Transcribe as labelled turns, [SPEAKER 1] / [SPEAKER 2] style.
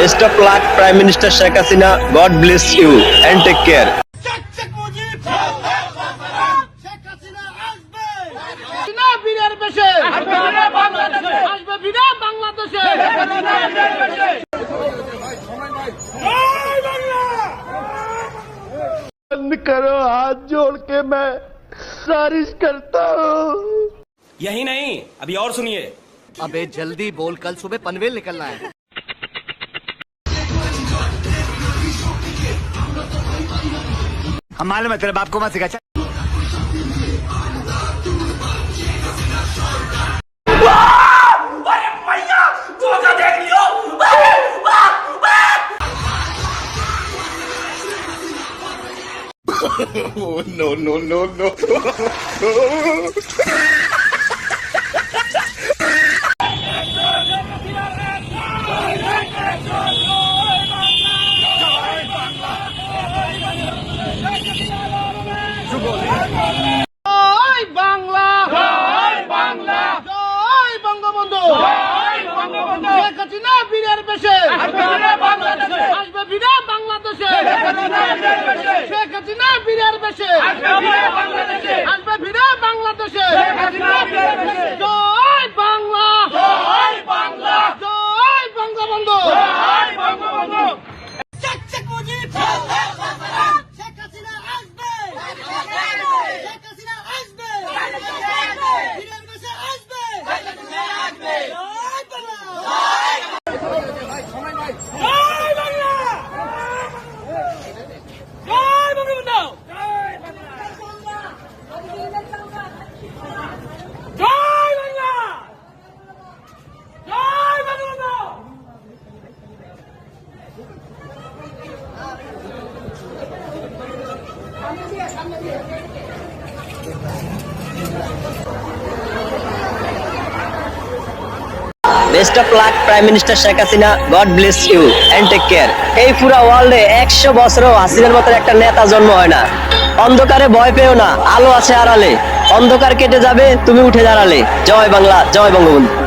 [SPEAKER 1] Best of luck, Prime Minister Sheikh Hasina. God bless you and take care.
[SPEAKER 2] बंद करो, हाथ जोड़ के मैं गुजारिश करता हूँ।
[SPEAKER 3] यही नहीं, अभी और सुनिए।
[SPEAKER 4] अबे जल्दी बोल, कल सुबह पनवेल निकलना है।
[SPEAKER 2] हम मालूम है तेरे बाप को मत सिखा। No.
[SPEAKER 5] জয় বাংলা, জয় বাংলা, জয় বঙ্গবন্ধু, জয় বঙ্গবন্ধু। শেখ হাসিনা বীরের বেশে আসবে বাংলাদেশে, আসবে বীরে বাংলাদেশে। শেখ হাসিনা বীরের বেশে আসবে বাংলাদেশে, আসবে বীরে বাংলাদেশে। জয় বাংলা, জয় বাংলা, জয় বঙ্গবন্ধু, জয় বঙ্গবন্ধু। শেখ মুজিব, শেখ হাসিনা আসবে, শেখ হাসিনা আসবে, বীরের বেশে আসবে, জয় বাংলা, জয় বাংলা, জয় বঙ্গবন্ধু, জয় বাংলা, জয় Bangabandhu.
[SPEAKER 1] Best of luck, Prime Minister Sheikh Hasina. God bless you and take care. এই পুরা ওয়ার্ল্ডে 100 বছরও হাসিনার মতো একটা নেতা জন্ম হয় না। অন্ধকারে ভয় পেও না, আলো আছে আড়ালে। অন্ধকার কেটে যাবে, তুমি উঠে দাঁড়ালে। জয় বাংলা, জয় বঙ্গবন্ধু।